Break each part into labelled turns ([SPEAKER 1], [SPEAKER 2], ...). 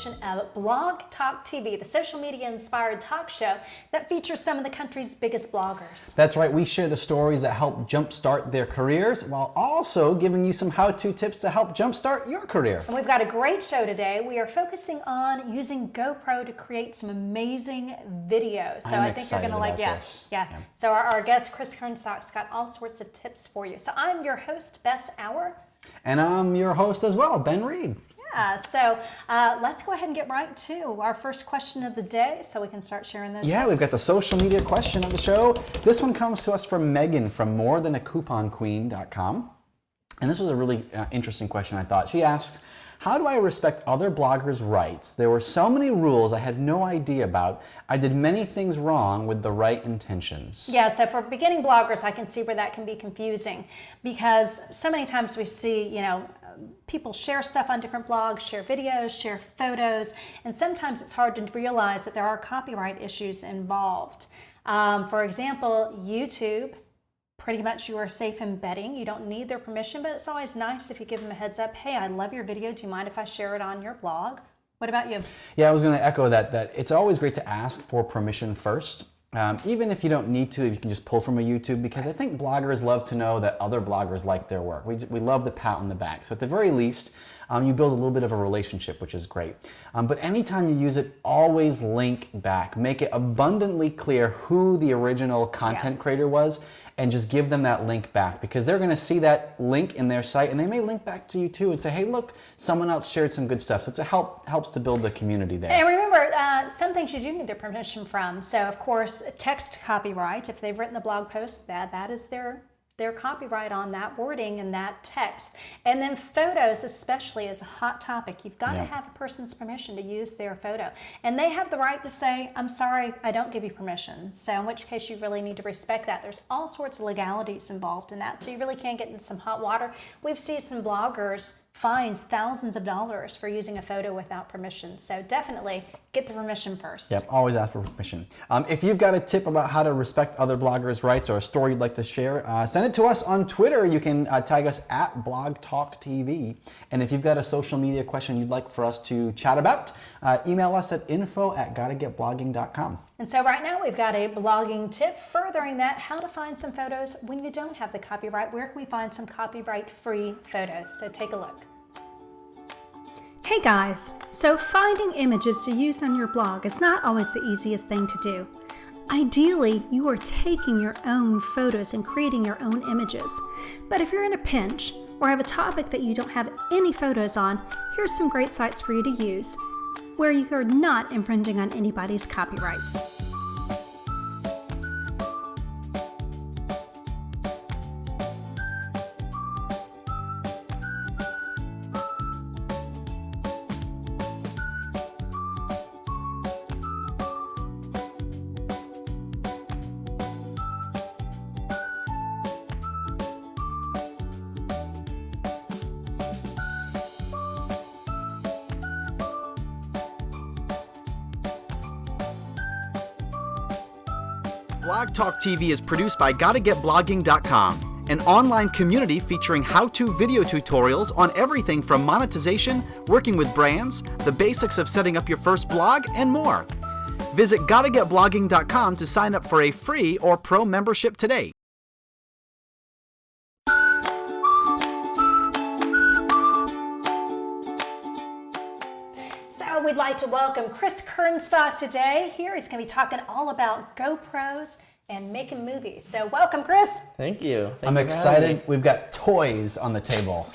[SPEAKER 1] edition of Blog Talk TV, the social media inspired talk show that features some of the country's biggest bloggers.
[SPEAKER 2] That's right, we share the stories that help jumpstart their careers while also giving you some how-to tips to help jumpstart your career.
[SPEAKER 1] And we've got a great show today. We are focusing on using GoPro to create some amazing videos. So I think you're going to like
[SPEAKER 2] this.
[SPEAKER 1] Yeah. So our guest, Chris Kernstock's got all sorts of tips for you. So I'm your host, Bess.
[SPEAKER 2] And I'm your host as well, Ben Reed.
[SPEAKER 1] Yeah, so let's go ahead and get right to our first question of the day so we can start sharing those.
[SPEAKER 2] Yeah, we've got the social media question of the show. This one comes to us from Megan from morethanacouponqueen.com. And this was a really interesting question, I thought. She asked, how do I respect other bloggers' rights? There were so many rules I had no idea about. I did many things wrong with the right intentions.
[SPEAKER 1] Yeah, so for beginning bloggers, I can see where that can be confusing because so many times we see, people share stuff on different blogs, share videos, share photos, and sometimes it's hard to realize that there are copyright issues involved. For example, YouTube, pretty much you are safe embedding. You don't need their permission, but it's always nice if you give them a heads up. Hey, I love your video. Do you mind if I share it on your blog? What about you?
[SPEAKER 2] Yeah, I was going to echo that it's always great to ask for permission first. Even if you don't need to, you can just pull from a YouTube, because I think bloggers love to know that other bloggers like their work. We love the pat on the back. So at the very least, you build a little bit of a relationship, which is great. But anytime you use it, always link back. Make it abundantly clear who the original content creator was, and just give them that link back, because they're going to see that link in their site and they may link back to you too and say, hey, look, someone else shared some good stuff. So it's helps to build the community there.
[SPEAKER 1] And remember, some things you do need their permission from. So of course, text copyright, if they've written the blog post, that is their copyright on that wording and that text. And then photos especially is a hot topic. You've got to have a person's permission to use their photo. And they have the right to say, I'm sorry, I don't give you permission. So in which case you really need to respect that. There's all sorts of legalities involved in that. So you really can get into some hot water. We've seen some bloggers fines thousands of dollars for using a photo without permission. So definitely get the permission first.
[SPEAKER 2] Yep, always ask for permission. If you've got a tip about how to respect other bloggers' rights or a story you'd like to share, send it to us on Twitter. You can tag us at Blog Talk TV. And if you've got a social media question you'd like for us to chat about, email us at info@gottagetblogging.com.
[SPEAKER 1] And so right now we've got a blogging tip furthering that, how to find some photos when you don't have the copyright. Where can we find some copyright-free photos? So take a look. Hey guys, so finding images to use on your blog is not always the easiest thing to do. Ideally, you are taking your own photos and creating your own images. But if you're in a pinch or have a topic that you don't have any photos on, here's some great sites for you to use where you are not infringing on anybody's copyright.
[SPEAKER 2] Blog Talk TV is produced by GottaGetBlogging.com, an online community featuring how-to video tutorials on everything from monetization, working with brands, the basics of setting up your first blog, and more. Visit GottaGetBlogging.com to sign up for a free or pro membership today.
[SPEAKER 1] So we'd like to welcome Chris Kernstock today. Here he's going to be talking all about GoPros and making movies. So welcome, Chris.
[SPEAKER 3] Thank you.
[SPEAKER 2] I'm excited. We've got toys on the table.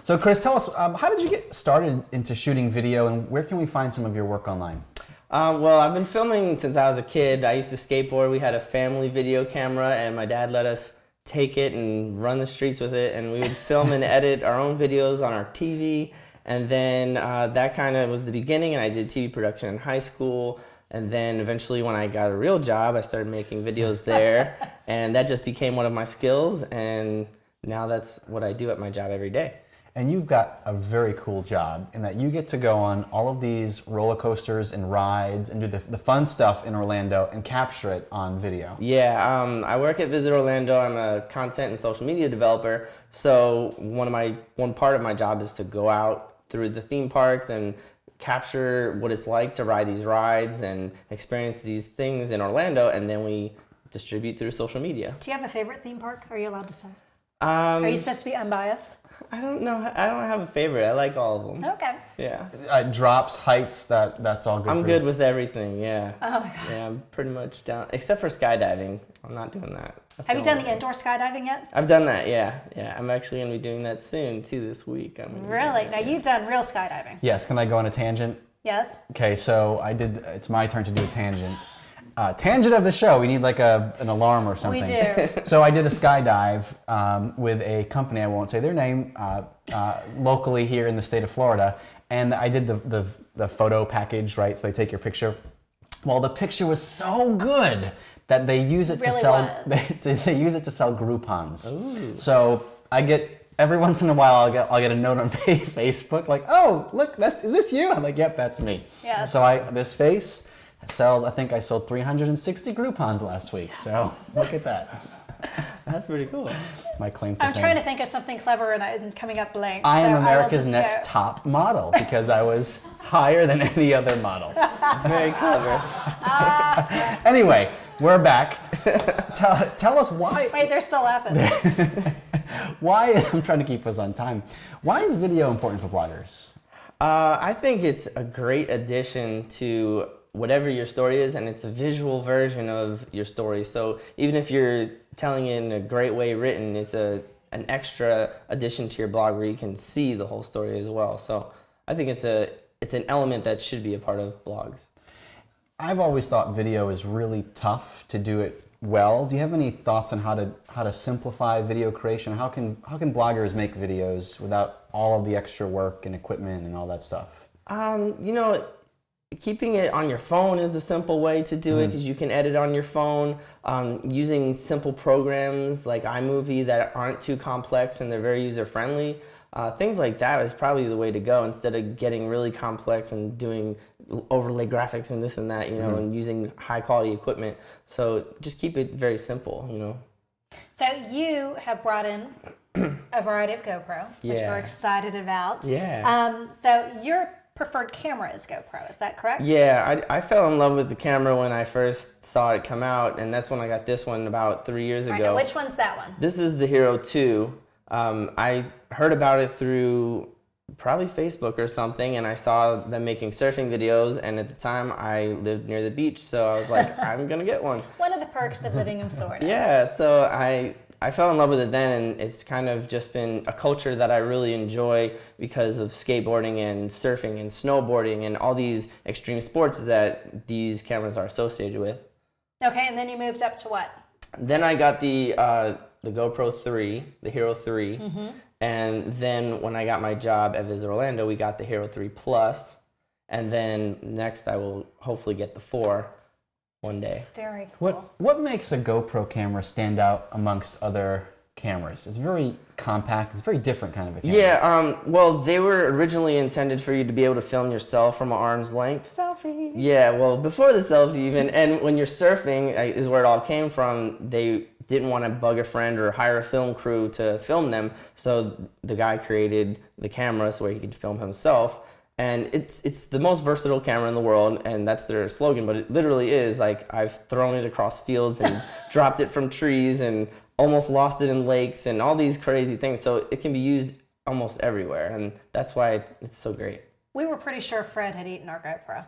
[SPEAKER 2] So Chris, tell us, how did you get started into shooting video, and where can we find some of your work online?
[SPEAKER 3] Well, I've been filming since I was a kid. I used to skateboard. We had a family video camera, and my dad let us take it and run the streets with it, and we would film and edit our own videos on our TV. And then that kind of was the beginning, and I did TV production in high school. And then eventually when I got a real job, I started making videos there, and that just became one of my skills, and now that's what I do at my job every day.
[SPEAKER 2] And you've got a very cool job in that you get to go on all of these roller coasters and rides and do the fun stuff in Orlando and capture it on video.
[SPEAKER 3] Yeah, I work at Visit Orlando. I'm a content and social media developer. So one part of my job is to go out through the theme parks and capture what it's like to ride these rides and experience these things in Orlando, and then we distribute through social media.
[SPEAKER 1] Do you have a favorite theme park? Are you allowed to say? Are you supposed to be unbiased?
[SPEAKER 3] I don't know. I don't have a favorite. I like all of them.
[SPEAKER 1] Okay.
[SPEAKER 3] Yeah.
[SPEAKER 2] Drops, heights, that's all good.
[SPEAKER 3] I'm good with everything. Yeah.
[SPEAKER 1] Oh my God.
[SPEAKER 3] Yeah, I'm pretty much down, except for skydiving. I'm not doing that.
[SPEAKER 1] Have you done the indoor skydiving yet?
[SPEAKER 3] I've done that. Yeah. I'm actually gonna be doing that soon too. This week.
[SPEAKER 1] Really? Now you've done real skydiving.
[SPEAKER 2] Yes. Can I go on a tangent?
[SPEAKER 1] Yes.
[SPEAKER 2] Okay, so it's my turn to do a tangent. Tangent of the show. We need like an alarm or something.
[SPEAKER 1] We do.
[SPEAKER 2] So I did a skydive with a company, I won't say their name, locally here in the state of Florida, and I did the photo package, right? So they take your picture. Well, the picture was so good that they use it to sell. They use it to sell Groupons. Ooh. So I get every once in a while I'll get a note on Facebook like, oh look, is this you? I'm like, yep, that's me.
[SPEAKER 1] Yes.
[SPEAKER 2] So this face sells. I think I sold 360 Groupons last week. Yes. So look at that.
[SPEAKER 3] That's pretty cool.
[SPEAKER 2] My claim to fame.
[SPEAKER 1] I'm trying to think of something clever and I'm coming up blank.
[SPEAKER 2] I am America's Next Top Model because I was higher than any other model.
[SPEAKER 3] Very clever.
[SPEAKER 2] Anyway, we're back. Tell us why.
[SPEAKER 1] Wait, they're still laughing.
[SPEAKER 2] Why? I'm trying to keep us on time. Why is video important for bloggers?
[SPEAKER 3] I think it's a great addition to whatever your story is, and it's a visual version of your story. So even if you're telling it in a great way written, it's an extra addition to your blog where you can see the whole story as well. So I think it's an element that should be a part of blogs.
[SPEAKER 2] I've always thought video is really tough to do it well. Do you have any thoughts on how to simplify video creation? How can bloggers make videos without all of the extra work and equipment and all that stuff?
[SPEAKER 3] Keeping it on your phone is a simple way to do it because you can edit on your phone using simple programs like iMovie that aren't too complex and they're very user-friendly. Things like that is probably the way to go instead of getting really complex and doing overlay graphics and this and that, and using high-quality equipment. So just keep it very simple,
[SPEAKER 1] So you have brought in a variety of GoPro, which we're excited about.
[SPEAKER 3] Yeah.
[SPEAKER 1] So your preferred camera is GoPro, is that correct?
[SPEAKER 3] Yeah, I fell in love with the camera when I first saw it come out, and that's when I got this one about 3 years ago.
[SPEAKER 1] Right, now which one's that one?
[SPEAKER 3] This is the Hero 2. I heard about it through probably Facebook or something, and I saw them making surfing videos, and at the time I lived near the beach, so I was like, I'm gonna get one.
[SPEAKER 1] One of the perks of living in Florida.
[SPEAKER 3] Yeah, so I fell in love with it then, and it's kind of just been a culture that I really enjoy because of skateboarding and surfing and snowboarding and all these extreme sports that these cameras are associated with.
[SPEAKER 1] Okay, and then you moved up to what?
[SPEAKER 3] Then I got the GoPro 3, the Hero 3, and then when I got my job at Visit Orlando, we got the Hero 3 Plus, and then next I will hopefully get the 4 one day.
[SPEAKER 1] Very cool.
[SPEAKER 2] What makes a GoPro camera stand out amongst other cameras? It's very compact. It's a very different kind of a camera.
[SPEAKER 3] Yeah, well, they were originally intended for you to be able to film yourself from an arm's length.
[SPEAKER 1] Selfie.
[SPEAKER 3] Yeah, well, before the selfie even, and when you're surfing is where it all came from. They didn't want to bug a friend or hire a film crew to film them, so the guy created the camera so he could film himself. And it's the most versatile camera in the world, and that's their slogan, but it literally is. Like, I've thrown it across fields and dropped it from trees and almost lost it in lakes and all these crazy things. So it can be used almost everywhere, and that's why it's so great.
[SPEAKER 1] We were pretty sure Fred had eaten our GoPro.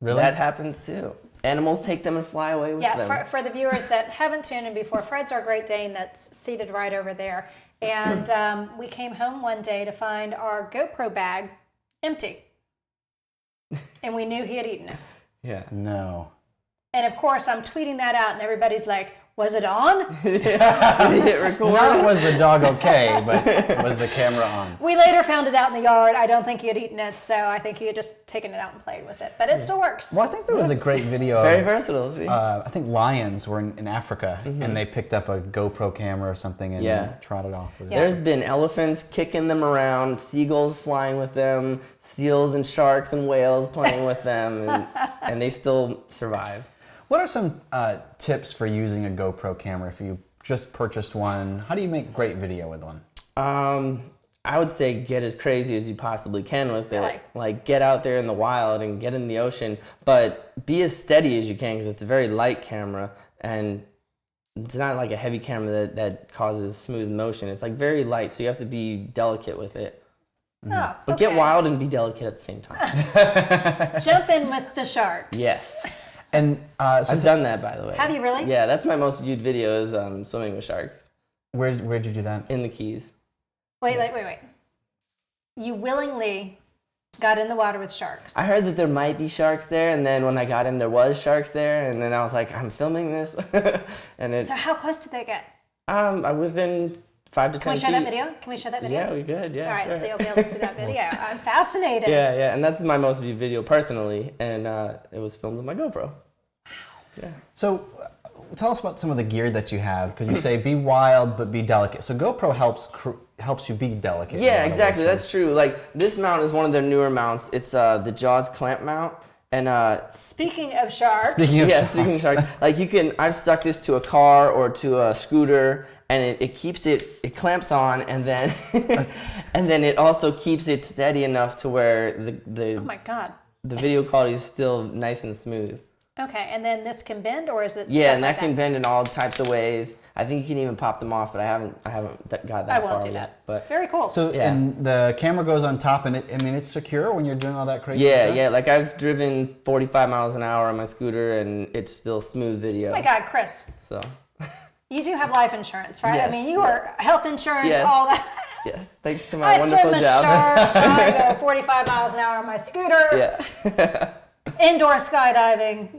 [SPEAKER 3] Really? That happens too. Animals take them and fly away with them.
[SPEAKER 1] Yeah, for the viewers that haven't tuned in before, Fred's our Great Dane that's seated right over there. And we came home one day to find our GoPro bag empty. And we knew he had eaten it.
[SPEAKER 3] Yeah.
[SPEAKER 2] No.
[SPEAKER 1] And of course, I'm tweeting that out, and everybody's like, was it on?
[SPEAKER 3] Did he hit record?
[SPEAKER 2] Not was the dog okay, but was the camera on?
[SPEAKER 1] We later found it out in the yard. I don't think he had eaten it, so I think he had just taken it out and played with it. But it still works.
[SPEAKER 2] Well, I think there was a great video
[SPEAKER 3] Very
[SPEAKER 2] of,
[SPEAKER 3] versatile, see?
[SPEAKER 2] I think lions were in Africa, and they picked up a GoPro camera or something and trotted off with it.
[SPEAKER 3] There's been elephants kicking them around, seagulls flying with them, seals and sharks and whales playing with them, and they still survive.
[SPEAKER 2] What are some tips for using a GoPro camera if you just purchased one? How do you make great video with one?
[SPEAKER 3] I would say get as crazy as you possibly can with it.
[SPEAKER 1] Really?
[SPEAKER 3] Like get out there in the wild and get in the ocean, but be as steady as you can because it's a very light camera and it's not like a heavy camera that causes smooth motion. It's like very light, so you have to be delicate with it.
[SPEAKER 1] Oh,
[SPEAKER 3] But get wild and be delicate at the same time.
[SPEAKER 1] Jump in with the sharks.
[SPEAKER 3] Yes.
[SPEAKER 2] And
[SPEAKER 3] I've done that, by the way.
[SPEAKER 1] Have you really?
[SPEAKER 3] Yeah, that's my most viewed video is swimming with sharks
[SPEAKER 2] where'd you do that?
[SPEAKER 3] in the Keys.
[SPEAKER 1] Wait. You willingly got in the water with sharks.
[SPEAKER 3] I heard that there might be sharks there, and then when I got in, there was sharks there, and then I was like, I'm filming this. And it,
[SPEAKER 1] So how close did they get?
[SPEAKER 3] within 5 to 10
[SPEAKER 1] Can we show
[SPEAKER 3] feet.
[SPEAKER 1] that video? Can we show that video?
[SPEAKER 3] Yeah, we could. Yeah,
[SPEAKER 1] All right,
[SPEAKER 3] sure.
[SPEAKER 1] so you'll be able to see that video. I'm fascinated.
[SPEAKER 3] Yeah, and that's my most viewed video personally, and it was filmed with my GoPro. Yeah.
[SPEAKER 2] So tell us about some of the gear that you have, because you say be wild but be delicate. So GoPro helps you be delicate.
[SPEAKER 3] Yeah, exactly. That's true. Like this mount is one of their newer mounts. It's the Jaws clamp mount, and
[SPEAKER 1] Speaking of sharks,
[SPEAKER 2] Speaking of
[SPEAKER 3] speaking of sharks, like I've stuck this to a car or to a scooter, and it keeps it clamps on, and then and then it also keeps it steady enough to where
[SPEAKER 1] oh my God.
[SPEAKER 3] the video quality is still nice and smooth.
[SPEAKER 1] Okay, and then this can bend, or is it?
[SPEAKER 3] Yeah,
[SPEAKER 1] stuff
[SPEAKER 3] and that
[SPEAKER 1] like
[SPEAKER 3] can bend in all types of ways. I think you can even pop them off, but I haven't got that
[SPEAKER 1] I
[SPEAKER 3] far
[SPEAKER 1] won't do
[SPEAKER 3] yet.
[SPEAKER 1] that.
[SPEAKER 3] But
[SPEAKER 1] Very cool.
[SPEAKER 2] So
[SPEAKER 3] Yeah.
[SPEAKER 2] and the camera goes on top, and it's secure when you're doing all that crazy
[SPEAKER 3] yeah,
[SPEAKER 2] stuff?
[SPEAKER 3] yeah, like I've driven 45 miles an hour on my scooter, and it's still smooth video.
[SPEAKER 1] oh my God, Chris,
[SPEAKER 3] So,
[SPEAKER 1] you do have life insurance, right? I
[SPEAKER 3] Yes,
[SPEAKER 1] mean, you are health insurance,
[SPEAKER 3] Yes.
[SPEAKER 1] all that.
[SPEAKER 3] yes, thanks to my
[SPEAKER 1] I swim
[SPEAKER 3] wonderful
[SPEAKER 1] with
[SPEAKER 3] job.
[SPEAKER 1] sharks. I go 45 miles an hour on my scooter.
[SPEAKER 3] Yeah.
[SPEAKER 1] Indoor skydiving.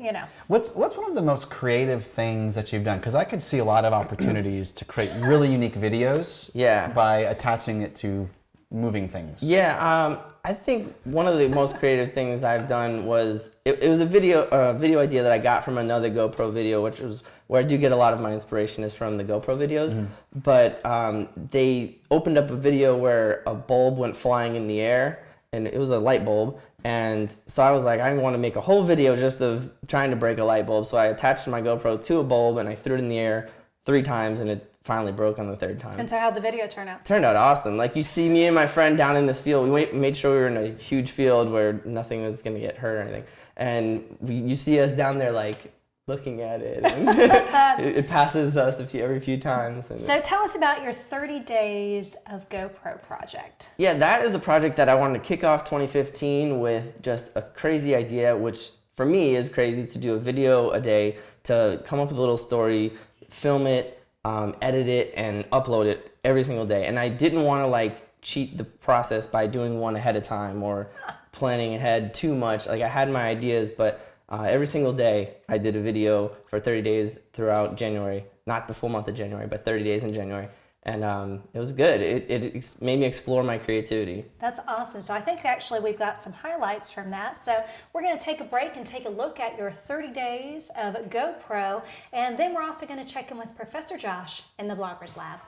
[SPEAKER 2] What's one of the most creative things that you've done? Because I could see a lot of opportunities to create really unique videos.
[SPEAKER 3] Yeah.
[SPEAKER 2] By attaching it to moving things.
[SPEAKER 3] Yeah, I think one of the most creative things I've done was it was a video idea that I got from another GoPro video, which was where I do get a lot of my inspiration is from the GoPro videos.
[SPEAKER 2] Mm-hmm.
[SPEAKER 3] But they opened up a video where a bulb went flying in the air, and it was a light bulb. And so I was like, I want to make a whole video just of trying to break a light bulb. So I attached my GoPro to a bulb and I threw it in the air 3 times, and it finally broke on the 3rd time.
[SPEAKER 1] And so how'd the video turn out?
[SPEAKER 3] Turned out awesome. Like you see me and my friend down in this field. We made sure we were in a huge field where nothing was going to get hurt or anything. And you see us down there like looking at it. And it passes us every few times. And
[SPEAKER 1] So tell us about your 30 days of GoPro project.
[SPEAKER 3] yeah, that is a project that I wanted to kick off 2015 with just a crazy idea, which for me is crazy to do a video a day, to come up with a little story, film it, edit it, and upload it every single day. And I didn't want to like cheat the process by doing one ahead of time or planning ahead too much. Like I had my ideas, but every single day I did a video for 30 days throughout January, not the full month of January, but 30 days in January. And it was good. It made me explore my creativity.
[SPEAKER 1] That's awesome. So I think actually we've got some highlights from that. So we're going to take a break and take a look at your 30 days of GoPro. And then we're also going to check in with Professor Josh in the Bloggers Lab.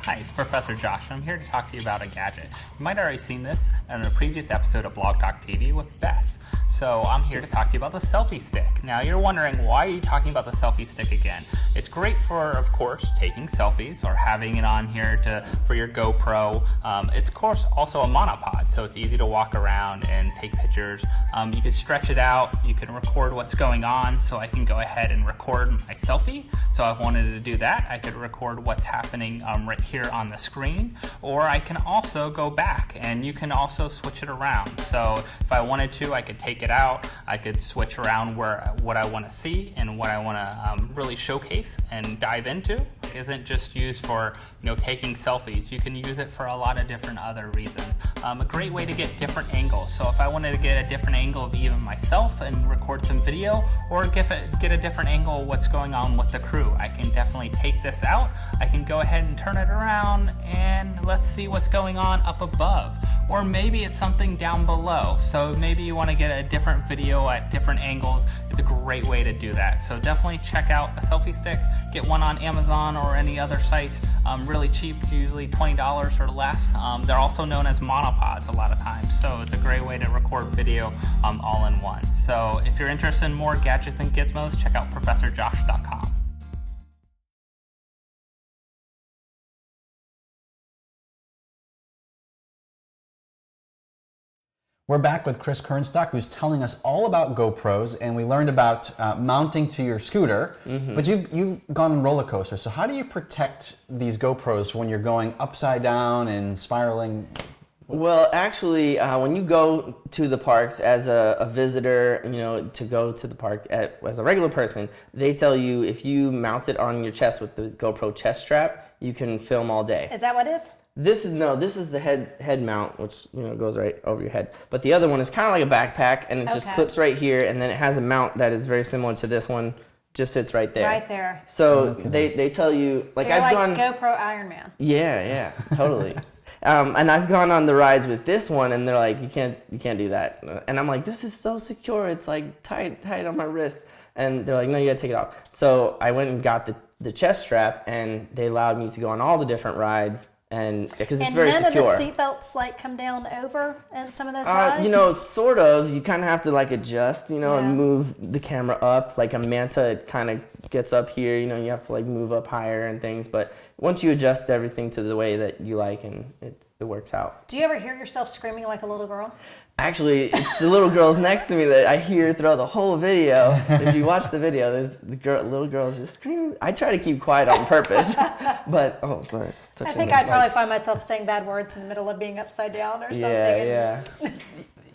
[SPEAKER 4] Hi, it's Professor Josh, and I'm here to talk to you about a gadget. You might have already seen this in a previous episode of Blog Talk TV with Bess. So I'm here to talk to you about the selfie stick. Now you're wondering, why are you talking about the selfie stick again? It's great for, of course, taking selfies or having it on here for your GoPro. It's of course also a monopod, so it's easy to walk around and take pictures. You can stretch it out, you can record what's going on, so I can go ahead and record my selfie. So if I wanted to do that, I could record what's happening right here on the screen, or I can also go back and you can also switch it around. So if I wanted to, I could take it out, I could switch around what I want to see and what I want to really showcase and dive into. It isn't just used for taking selfies. You can use it for a lot of different other reasons. A great way to get different angles. So if I wanted to get a different angle of even myself and record some video, or get a different angle of what's going on with the crew, I can definitely take this out. I can go ahead and turn it around and let's see what's going on up above. Or maybe it's something down below. So maybe you want to get a different video at different angles. It's a great way to do that. So definitely check out a selfie stick. Get one on Amazon or any other sites. Really cheap, usually $20 or less. They're also known as monopods a lot of times. So it's a great way to record video all in one. So if you're interested in more gadgets and gizmos, check out ProfessorJosh.com.
[SPEAKER 2] We're back with Chris Kernstock, who's telling us all about GoPros, and we learned about mounting to your scooter, but you've gone on roller coasters. So how do you protect these GoPros when you're going upside down and spiraling?
[SPEAKER 3] Well, actually, when you go to the parks as a visitor, to go to the park as a regular person, they tell you if you mount it on your chest with the GoPro chest strap, you can film all day.
[SPEAKER 1] Is that what it is?
[SPEAKER 3] This is the head mount, which goes right over your head. But the other one is kind of like a backpack, and it just clips right here, and then it has a mount that is very similar to this one, just sits right there.
[SPEAKER 1] Right there.
[SPEAKER 3] So they tell you, like,
[SPEAKER 1] so you're
[SPEAKER 3] I've
[SPEAKER 1] like
[SPEAKER 3] gone
[SPEAKER 1] GoPro Iron Man.
[SPEAKER 3] Yeah, totally. And I've gone on the rides with this one, and they're like, you can't do that. And I'm like, this is so secure. It's like tight on my wrist. And they're like, no, you gotta take it off. So I went and got the chest strap, and they allowed me to go on all the different rides. And because it's very secure.
[SPEAKER 1] And none of the seatbelts like come down over in some of those rides?
[SPEAKER 3] Sort of. You kind of have to like adjust, and move the camera up. Like a Manta, it kind of gets up here. You have to like move up higher and things. But once you adjust everything to the way that you like, and it works out.
[SPEAKER 1] Do you ever hear yourself screaming like a little girl?
[SPEAKER 3] Actually, it's the little girls next to me that I hear throughout the whole video. If you watch the video, there's little girls just screaming. I try to keep quiet on purpose, but sorry.
[SPEAKER 1] I think I'd probably find myself saying bad words in the middle of being upside down or something.
[SPEAKER 3] Yeah.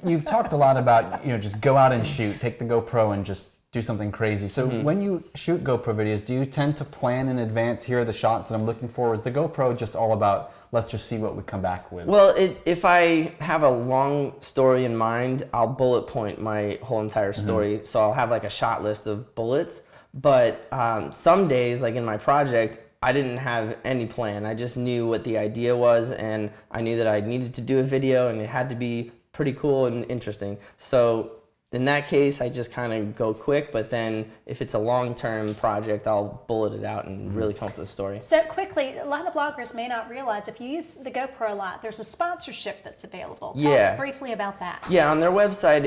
[SPEAKER 2] You've talked a lot about, just go out and shoot, take the GoPro and just do something crazy. So when you shoot GoPro videos, do you tend to plan in advance, here are the shots that I'm looking for? Or is the GoPro just all about, let's just see what we come back with?
[SPEAKER 3] Well, if I have a long story in mind, I'll bullet point my whole entire story. So I'll have like a shot list of bullets. But some days, like in my project, I didn't have any plan. I just knew what the idea was, and I knew that I needed to do a video, and it had to be pretty cool and interesting. So in that case, I just kind of go quick, but then if it's a long-term project, I'll bullet it out and really come up with a story.
[SPEAKER 1] So quickly, a lot of bloggers may not realize if you use the GoPro a lot, there's a sponsorship that's available. Tell us briefly about that.
[SPEAKER 3] Yeah, on their website,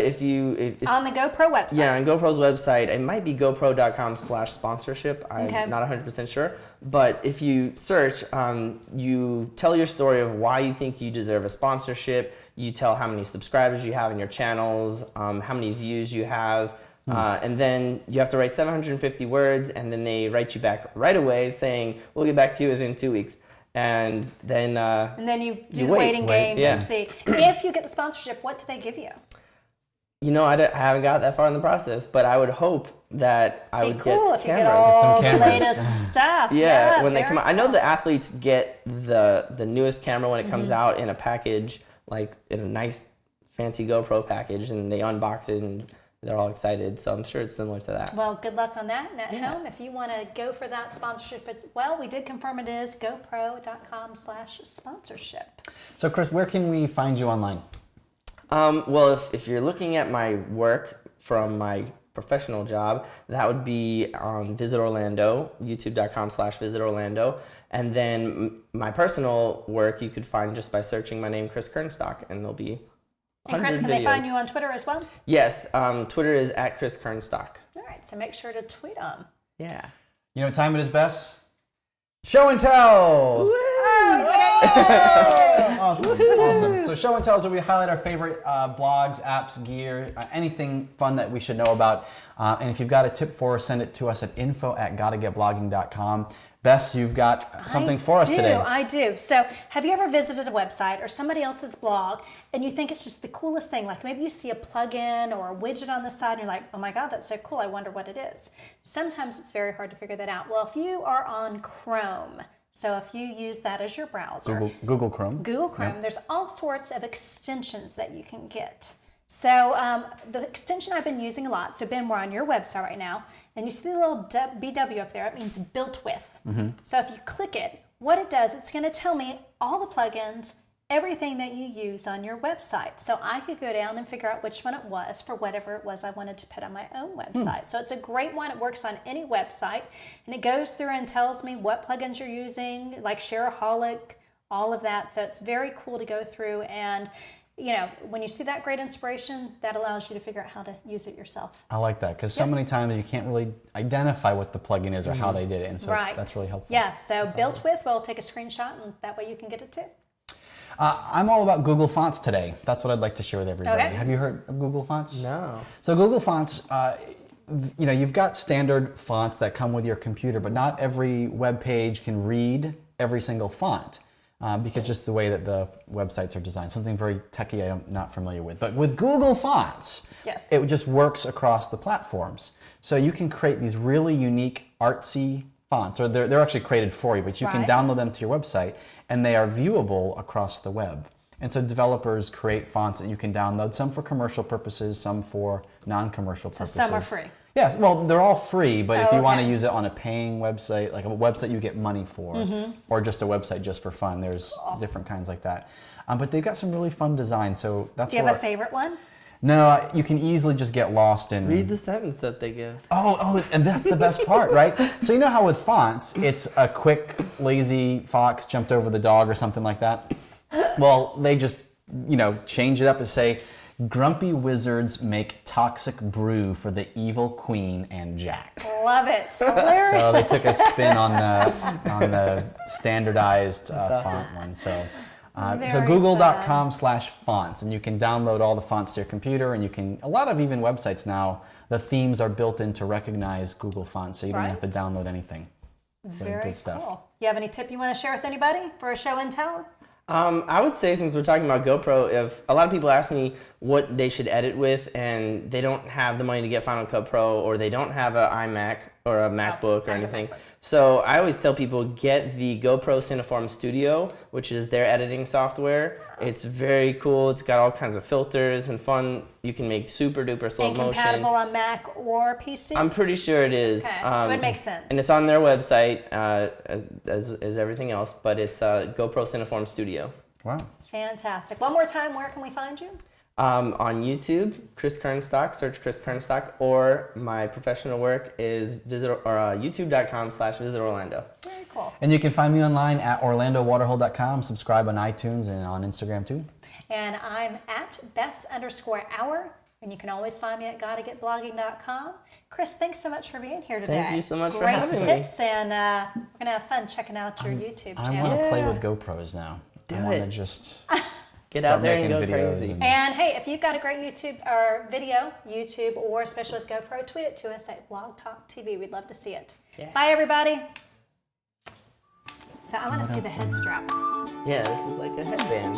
[SPEAKER 1] on the GoPro website.
[SPEAKER 3] Yeah, on GoPro's website, it might be gopro.com/sponsorship. I'm not 100% sure. But if you search, you tell your story of why you think you deserve a sponsorship. You tell how many subscribers you have in your channels, how many views you have, and then you have to write 750 words, and then they write you back right away saying, we'll get back to you within 2 weeks. And then
[SPEAKER 1] you do the waiting game to see. If you get the sponsorship, what do they give you?
[SPEAKER 3] I haven't got that far in the process, but I would hope that I would get cameras.
[SPEAKER 1] If you get all the latest stuff.
[SPEAKER 3] Yeah, when they come out. I know the athletes get the newest camera when it comes out in a package, like in a nice fancy GoPro package, and they unbox it and they're all excited. So I'm sure it's similar to that.
[SPEAKER 1] Well, good luck on that. And at home, if you want to go for that sponsorship, we did confirm it is gopro.com/sponsorship.
[SPEAKER 2] So Chris, where can we find you online?
[SPEAKER 3] Well, if you're looking at my work from my professional job, that would be on Visit Orlando, youtube.com/Visit Orlando. And then my personal work you could find just by searching my name, Chris Kernstock, and there'll be
[SPEAKER 1] And Chris, can they find you on Twitter as well?
[SPEAKER 3] Yes, Twitter is at Chris Kernstock.
[SPEAKER 1] All right, so make sure to tweet them.
[SPEAKER 3] Yeah.
[SPEAKER 2] You know what time it is, Bess? Show and tell! Awesome. So show and tell is where we highlight our favorite blogs, apps, gear, anything fun that we should know about. And if you've got a tip for us, send it to us at info@gottagetblogging.com. Bess, you've got something for us today.
[SPEAKER 1] I do. So have you ever visited a website or somebody else's blog and you think it's just the coolest thing? Like maybe you see a plugin or a widget on the side and you're like, oh my God, that's so cool. I wonder what it is. Sometimes it's very hard to figure that out. Well, if you are on Chrome, so if you use that as your browser,
[SPEAKER 2] Google Chrome.
[SPEAKER 1] There's all sorts of extensions that you can get. So the extension I've been using a lot, so Ben, we're on your website right now, and you see the little BW up there, it means built with. So if you click it, what it does, it's gonna tell me all the plugins, everything that you use on your website. So I could go down and figure out which one it was for whatever it was I wanted to put on my own website. So it's a great one. It works on any website, and it goes through and tells me what plugins you're using, like Shareaholic, all of that. So it's very cool to go through, and you know, when you see that great inspiration, that allows you to figure out how to use it yourself.
[SPEAKER 2] I like that, because so many times you can't really identify what the plugin is or how they did it, and so that's really helpful.
[SPEAKER 1] Yeah, so built with, we'll take a screenshot, and that way you can get it too.
[SPEAKER 2] I'm all about Google Fonts today. That's what I'd like to share with everybody.
[SPEAKER 1] Okay.
[SPEAKER 2] Have you heard of Google Fonts?
[SPEAKER 3] No.
[SPEAKER 2] So Google Fonts, you know, you've got standard fonts that come with your computer, but not every web page can read every single font. Because just the way that the websites are designed, something very techie I'm not familiar with. But with Google Fonts, it just works across the platforms. So you can create these really unique artsy fonts, or they're actually created for you, but you can download them to your website, and they are viewable across the web. And so developers create fonts that you can download, some for commercial purposes, some for non-commercial purposes.
[SPEAKER 1] Some are free.
[SPEAKER 2] Yes, well, they're all free, but if you want to use it on a paying website, like a website you get money for, or just a website just for fun, there's different kinds like that. But they've got some really fun designs, so that's
[SPEAKER 1] Do you have a favorite one?
[SPEAKER 2] No, you can easily just get lost in...
[SPEAKER 3] Read the sentence that they give.
[SPEAKER 2] Oh, and that's the best part, right? So you know how with fonts, it's a quick, lazy fox jumped over the dog or something like that? Well, they just, you know, change it up and say, grumpy wizards make toxic brew for the evil queen and Jack.
[SPEAKER 1] Love it. Hilarious.
[SPEAKER 2] So they took a spin on the standardized font one. So google.com/fonts, and you can download all the fonts to your computer, and you can, a lot of even websites now, the themes are built in to recognize Google Fonts, so you don't have to download anything. So
[SPEAKER 1] Very
[SPEAKER 2] good stuff.
[SPEAKER 1] cool. You have any tip you want to share with anybody for a show and tell?
[SPEAKER 3] I would say, since we're talking about GoPro, if a lot of people ask me what they should edit with and they don't have the money to get Final Cut Pro, or they don't have an iMac or a MacBook or anything. So I always tell people, get the GoPro Cineform Studio, which is their editing software. It's very cool. It's got all kinds of filters and fun. You can make super duper slow motion.
[SPEAKER 1] And compatible on Mac or PC?
[SPEAKER 3] I'm pretty sure it is.
[SPEAKER 1] Okay. Would make sense.
[SPEAKER 3] And it's on their website, as everything else, but it's GoPro Cineform Studio.
[SPEAKER 2] Wow.
[SPEAKER 1] Fantastic. One more time, where can we find you?
[SPEAKER 3] On YouTube, Chris Kernstock, search Chris Kernstock, or my professional work is youtube.com/visitororlando.
[SPEAKER 1] Very cool.
[SPEAKER 2] And you can find me online at orlandowaterhole.com, subscribe on iTunes and on Instagram too.
[SPEAKER 1] And I'm at Bess_hour, and you can always find me at gottagetblogging.com. Chris, thanks so much for being here today.
[SPEAKER 3] Thank you so much for
[SPEAKER 1] having
[SPEAKER 3] having
[SPEAKER 1] me.
[SPEAKER 3] me.
[SPEAKER 1] Great tips, and we're going to have fun checking out your YouTube channel.
[SPEAKER 2] I want to play with GoPros now. I want to just
[SPEAKER 3] get
[SPEAKER 2] start
[SPEAKER 3] out there and go
[SPEAKER 2] making videos
[SPEAKER 3] crazy.
[SPEAKER 1] And hey, if you've got a great YouTube or YouTube, or especially with GoPro, tweet it to us at Blog Talk TV. We'd love to see it.
[SPEAKER 3] Yeah.
[SPEAKER 1] Bye, everybody. So I want to see the head strap.
[SPEAKER 3] Yeah, this is like a headband.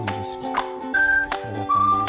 [SPEAKER 2] just put it up on there.